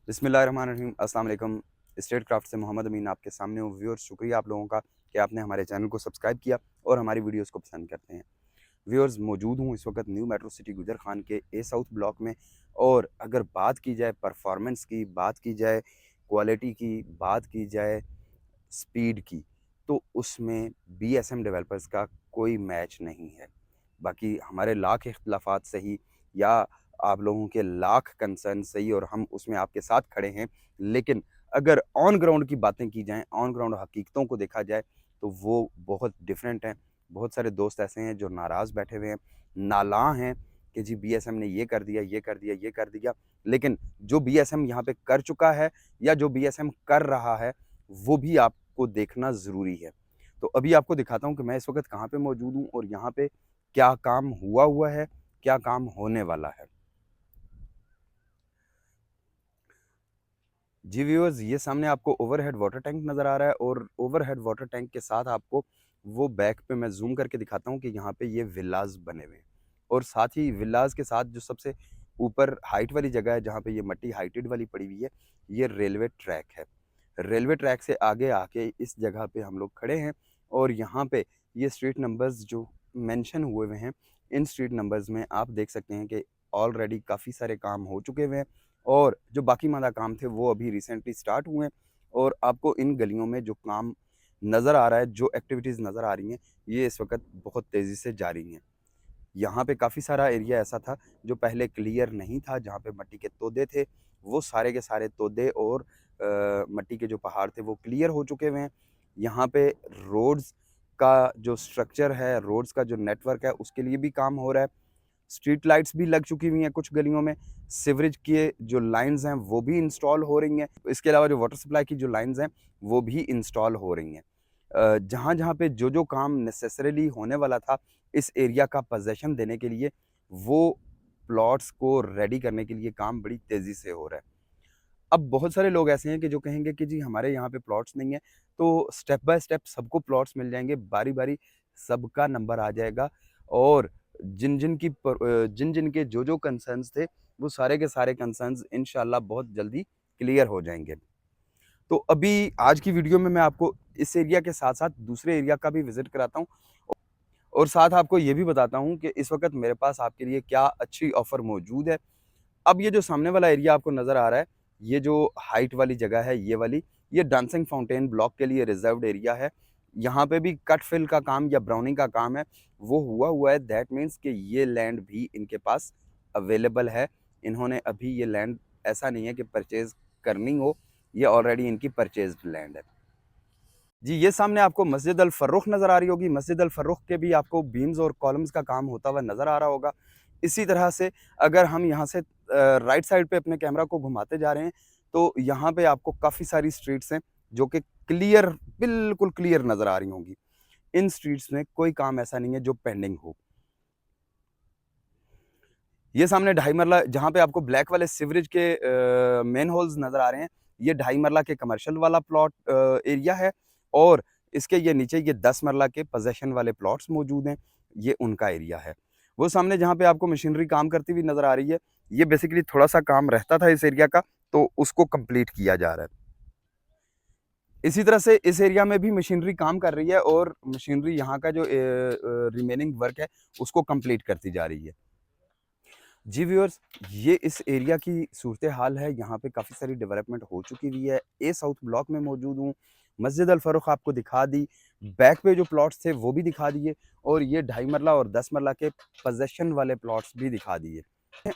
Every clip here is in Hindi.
बिस्मिल्लाहिर्रहमानिर्रहीम, अस्सलाम वालेकुम। स्टेट क्राफ्ट से मोहम्मद अमीन आपके सामने हूँ। व्यूअर्स, शुक्रिया आप लोगों का कि आपने हमारे चैनल को सब्सक्राइब किया और हमारी वीडियोस को पसंद करते हैं। व्यूअर्स, मौजूद हूँ इस वक्त न्यू मेट्रो सिटी गुजर खान के ए साउथ ब्लॉक में। और अगर बात की जाए परफॉर्मेंस की, बात की जाए क्वालिटी की, बात की जाए स्पीड की, तो उसमें बीएसएम डेवलपर्स का कोई मैच नहीं है। बाकी हमारे लाख इख्तलाफात सही या आप लोगों के लाख कंसर्न सही और हम उसमें आपके साथ खड़े हैं, लेकिन अगर ऑन ग्राउंड की बातें की जाएँ, ऑन ग्राउंड हकीकतों को देखा जाए, तो वो बहुत डिफरेंट हैं। बहुत सारे दोस्त ऐसे हैं जो नाराज़ बैठे हुए हैं, नालां हैं कि जी बीएसएम ने ये कर दिया, ये कर दिया, ये कर दिया। लेकिन जो बीएसएम यहाँ पे कर चुका है या जो बीएसएम कर रहा है, वो भी आपको देखना ज़रूरी है। तो अभी आपको दिखाता हूँ कि मैं इस वक़्त कहाँ पे मौजूद हूँ और यहाँ पे क्या काम हुआ है, क्या काम होने वाला है। जी व्यूअर्स, ये सामने आपको ओवरहेड वाटर टैंक नज़र आ रहा है और ओवरहेड वाटर टैंक के साथ आपको वो बैक पे मैं ज़ूम करके दिखाता हूँ कि यहाँ पे ये विलाज़ बने हुए हैं। और साथ ही विलाज़ के साथ जो सबसे ऊपर हाइट वाली जगह है, जहाँ पे ये मट्टी हाइटेड वाली पड़ी हुई है, ये रेलवे ट्रैक है। रेलवे ट्रैक से आगे आके इस जगह पे हम लोग खड़े हैं और यहाँ पे ये स्ट्रीट नंबर्स जो मेंशन हुए हुए हैं, इन स्ट्रीट नंबर्स में आप देख सकते हैं कि ऑलरेडी काफ़ी सारे काम हो चुके हुए हैं और जो बाकी मादा काम थे वो अभी रिसेंटली स्टार्ट हुए हैं। और आपको इन गलियों में जो काम नज़र आ रहा है, जो एक्टिविटीज़ नज़र आ रही हैं, ये इस वक्त बहुत तेज़ी से जारी हैं। यहाँ पे काफ़ी सारा एरिया ऐसा था जो पहले क्लियर नहीं था, जहाँ पे मट्टी के तोदे थे, वो सारे के सारे तोदे और मट्टी के जो पहाड़ थे वो क्लियर हो चुके हुए हैं। यहाँ पे रोड्स का जो स्ट्रक्चर है, रोड्स का जो नेटवर्क है, उसके लिए भी काम हो रहा है। स्ट्रीट लाइट्स भी लग चुकी हुई हैं कुछ गलियों में। सीवरेज के जो लाइन्स हैं वो भी इंस्टॉल हो रही हैं। इसके अलावा जो वाटर सप्लाई की जो लाइन्स हैं वो भी इंस्टॉल हो रही हैं। जहाँ-जहाँ पे जो काम नेसेसरीली होने वाला था इस एरिया का पोज़ेशन देने के लिए, वो प्लॉट्स को रेडी करने के लिए काम बड़ी तेज़ी से हो रहा है। अब बहुत सारे लोग ऐसे हैं कि जो कहेंगे कि जी हमारे यहाँ पे प्लॉट्स नहीं है, तो स्टेप बाय स्टेप सबको प्लॉट्स मिल जाएँगे, बारी-बारी सबका नंबर आ जाएगा और जिन-जिन के जो कंसर्न्स थे, वो सारे के सारे कंसर्न्स इंशाअल्लाह बहुत जल्दी क्लियर हो जाएँगे। तो अभी आज की वीडियो में मैं आपको इस एरिया के साथ-साथ दूसरे एरिया का भी विज़िट कराता हूँ और साथ आपको ये भी बताता हूँ कि इस वक़्त मेरे पास आपके लिए क्या अच्छी ऑफ़र मौजूद है। अब ये जो सामने वाला एरिया आपको नज़र आ रहा है, ये जो हाइट वाली जगह है ये वाली, ये डांसिंग फाउंटेन ब्लॉक के लिए रिज़र्व्ड एरिया है। यहाँ पे भी कट फिल का काम या ब्राउनिंग का काम है, वो हुआ हुआ है। दैट मीन्स कि ये लैंड भी इनके पास अवेलेबल है। इन्होंने अभी ये लैंड ऐसा नहीं है कि परचेज़ करनी हो, ये ऑलरेडी इनकी परचेज़्ड लैंड है। जी, ये सामने आपको मस्जिद अल फ़र्रुख नज़र आ रही होगी। मस्जिद अल फ़र्रुख के भी आपको बीम्स और कॉलम्स का काम होता हुआ नज़र आ रहा होगा। इसी तरह से अगर हम यहाँ से राइट साइड पे अपने कैमरा को घुमाते जा रहे हैं, तो यहाँ पे आपको काफ़ी सारी स्ट्रीट्स हैं, जो कि क्लियर बिल्कुल क्लियर नज़र आ रही होंगी। इन स्ट्रीट्स में कोई काम ऐसा नहीं है जो पेंडिंग हो। ये सामने ढाई मरला जहाँ पे आपको ब्लैक वाले सीवरेज के मेन होल्स नज़र आ रहे हैं, ये ढाई मरला के कमर्शियल वाला प्लॉट एरिया है और इसके ये नीचे ये 10 मरला के पोज़ेशन वाले प्लॉट्स मौजूद हैं, ये उनका एरिया है। वो सामने जहाँ पे आपको मशीनरी काम करती हुई नज़र आ रही है, ये बेसिकली थोड़ा-सा काम रहता था इस एरिया का, तो उसको कंप्लीट किया जा रहा है। इसी तरह से इस एरिया में भी मशीनरी काम कर रही है और मशीनरी यहाँ का जो रिमेनिंग वर्क है, उसको कंप्लीट करती जा रही है। जी व्यूअर्स, ये इस एरिया की सूरत हाल है। यहाँ पे काफ़ी सारी डेवलपमेंट हो चुकी हुई है। ए साउथ ब्लॉक में मौजूद हूँ। मस्जिद अल फ़ारूक आपको दिखा दी, बैक पे जो प्लॉट्स थे वो भी दिखा दिए और ये ढाई मरला और 10 मरला के पोज़ेशन वाले प्लॉट्स भी दिखा दिए।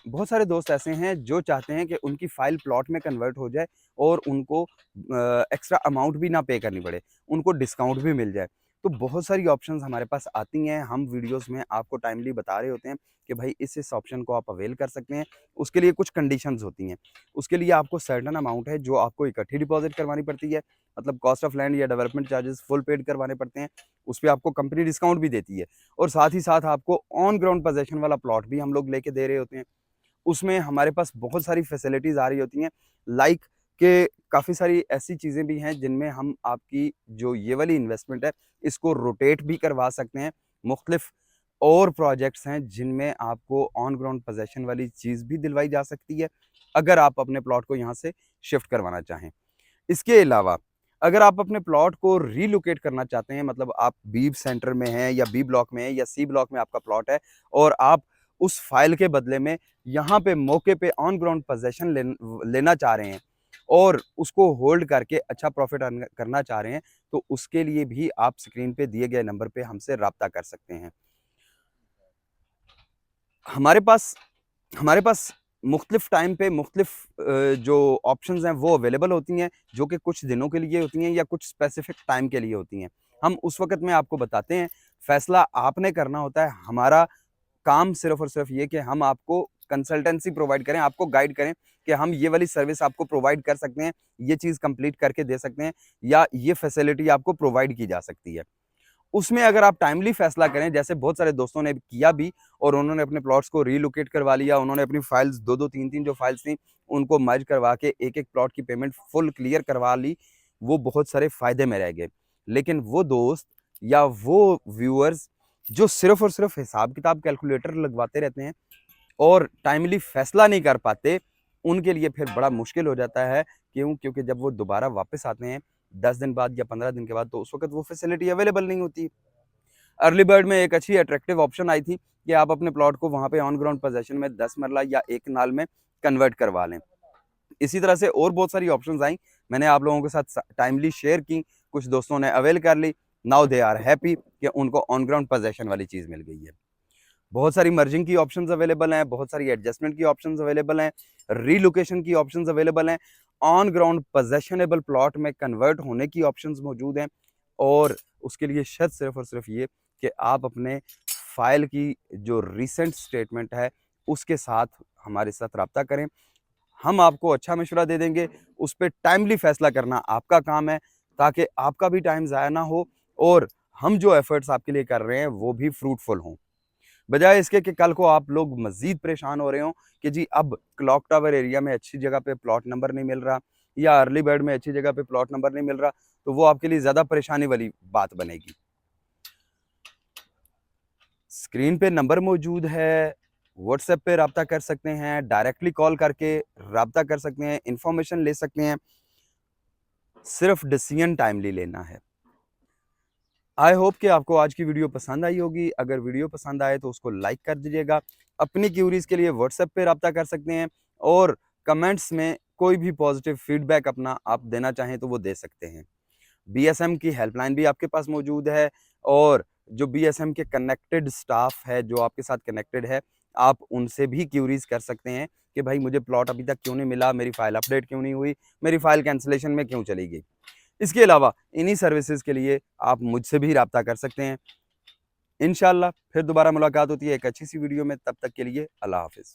बहुत सारे दोस्त ऐसे हैं जो चाहते हैं कि उनकी फ़ाइल प्लॉट में कन्वर्ट हो जाए और उनको एक्स्ट्रा अमाउंट भी ना पे करनी पड़े, उनको डिस्काउंट भी मिल जाए। तो बहुत सारी ऑप्शंस हमारे पास आती हैं, हम वीडियोज़ में आपको टाइमली बता रहे होते हैं कि भाई इस ऑप्शन को आप अवेल कर सकते हैं। उसके लिए कुछ कंडीशंस होती हैं। उसके लिए आपको सर्टेन अमाउंट है जो आपको इकट्ठी डिपॉज़िट करवानी पड़ती है। मतलब कॉस्ट ऑफ लैंड या डेवलपमेंट चार्जेस फुल पेड करवाने पड़ते हैं। उस पे आपको कंपनी डिस्काउंट भी देती है और साथ ही साथ आपको ऑन ग्राउंड पोज़ेशन वाला प्लॉट भी हम लोग लेके दे रहे होते हैं। उसमें हमारे पास बहुत सारी फैसिलिटीज़ आ रही होती हैं, लाइक कि काफ़ी सारी ऐसी चीज़ें भी हैं जिनमें हम आपकी जो ये वाली इन्वेस्टमेंट है, इसको रोटेट भी करवा सकते हैं। मुख्तलिफ और प्रोजेक्ट्स हैं जिनमें आपको ऑन ग्राउंड पोज़ेशन वाली चीज़ भी दिलवाई जा सकती है अगर आप अपने प्लॉट को यहाँ से शिफ्ट करवाना चाहें। इसके अलावा अगर आप अपने प्लॉट को रीलोकेट करना चाहते हैं, मतलब आप बी सेंटर में हैं या बी ब्लॉक में है या सी ब्लॉक में आपका प्लॉट है और आप उस फाइल के बदले में यहाँ पे मौके पे ऑन ग्राउंड पोजेशन लेना चाह रहे हैं और उसको होल्ड करके अच्छा प्रॉफिट अर्न करना चाह रहे हैं, तो उसके लिए भी आप स्क्रीन पे दिए गए नंबर पे हमसे राब्ता कर सकते हैं। हमारे पास हमारे पास मुख्तलिफ टाइम पे मुख्तलिफ जो ऑप्शंस हैं वो अवेलेबल होती हैं, जो कि कुछ दिनों के लिए होती हैं या कुछ स्पेसिफिक टाइम के लिए होती हैं। हम उस वक़्त में आपको बताते हैं, फ़ैसला आपने करना होता है। हमारा काम सिर्फ़ और सिर्फ़ ये कि हम आपको कंसल्टेंसी प्रोवाइड करें, आपको गाइड करें कि हम ये वाली सर्विस आपको प्रोवाइड कर सकते हैं, ये चीज़ कंप्लीट करके दे सकते हैं या ये फैसिलिटी आपको प्रोवाइड की जा सकती है। उसमें अगर आप टाइमली फैसला करें, जैसे बहुत सारे दोस्तों ने किया भी और उन्होंने अपने प्लॉट्स को रीलोकेट करवा लिया, उन्होंने अपनी फाइल्स 2-2 3-3 जो फाइल्स थी उनको मर्ज करवा के एक-एक प्लॉट की पेमेंट फुल क्लियर करवा ली, वो बहुत सारे फ़ायदे में रह गए। लेकिन वो दोस्त या वो व्यूअर्स जो सिर्फ़ और सिर्फ़ हिसाब-किताब कैलकुलेटर लगवाते रहते हैं और टाइमली फैसला नहीं कर पाते, उनके लिए फिर बड़ा मुश्किल हो जाता है। क्यों? क्योंकि जब वो दोबारा वापस आते हैं 10 दिन बाद या 15 दिन के बाद, तो उस वक़्त वो फैसिलिटी अवेलेबल नहीं होती। अर्ली बर्ड में एक अच्छी अट्रैक्टिव ऑप्शन आई थी कि आप अपने प्लॉट को वहाँ पे ऑन ग्राउंड पोज़ेशन में 10 मरला या 1 नाल में कन्वर्ट करवा लें। इसी तरह से और बहुत सारी ऑप्शंस आई, मैंने आप लोगों के साथ टाइमली शेयर की, कुछ दोस्तों ने अवेल कर ली। नाउ दे आर हैप्पी कि उनको ऑन ग्राउंड पोज़ेशन वाली चीज़ मिल गई है। बहुत सारी मर्जिंग की ऑप्शंस अवेलेबल हैं, बहुत सारी एडजस्टमेंट की ऑप्शंस अवेलेबल हैं, रीलोकेशन की ऑप्शंस अवेलेबल हैं, ऑन ग्राउंड पोजेशनेबल प्लॉट में कन्वर्ट होने की ऑप्शंस मौजूद हैं और उसके लिए शर्त सिर्फ और सिर्फ ये कि आप अपने फाइल की जो रिसेंट स्टेटमेंट है उसके साथ हमारे साथ रब्ता करें। हम आपको अच्छा मशवरा दे देंगे, उस पे टाइमली फैसला करना आपका काम है, ताकि आपका भी टाइम ज़ाया ना हो और हम जो एफर्ट्स आपके लिए कर रहे हैं वो भी फ्रूटफुल हों। बजाय इसके कि कल को आप लोग मज़ीद परेशान हो रहे हो कि जी अब क्लॉक टावर एरिया में अच्छी जगह पे प्लॉट नंबर नहीं मिल रहा या अर्ली बर्ड में अच्छी जगह पे प्लॉट नंबर नहीं मिल रहा, तो वो आपके लिए ज़्यादा परेशानी वाली बात बनेगी। स्क्रीन पे नंबर मौजूद है, व्हाट्सएप पे राब्ता कर सकते हैं, डायरेक्टली कॉल करके राब्ता कर सकते हैं, इंफॉर्मेशन ले सकते हैं, सिर्फ डिसीजन टाइमली लेना है। आई होप कि आपको आज की वीडियो पसंद आई होगी। अगर वीडियो पसंद आए तो उसको लाइक कर दीजिएगा। अपनी क्यूरीज के लिए व्हाट्सएप पे राब्ता कर सकते हैं और कमेंट्स में कोई भी पॉजिटिव फीडबैक अपना आप देना चाहें तो वो दे सकते हैं। बीएसएम की हेल्पलाइन भी आपके पास मौजूद है और जो बीएसएम के कनेक्टेड स्टाफ है जो आपके साथ कनेक्टेड है, आप उनसे भी क्यूरीज कर सकते हैं कि भाई मुझे प्लॉट अभी तक क्यों नहीं मिला, मेरी फाइल अपडेट क्यों नहीं हुई, मेरी फाइल कैंसिलेशन में क्यों चली गई। इसके अलावा इन्हीं सर्विसेज के लिए आप मुझसे भी राब्ता कर सकते हैं। इंशाल्लाह फिर दोबारा मुलाकात होती है एक अच्छी सी वीडियो में, तब तक के लिए अल्लाह हाफ़िज़।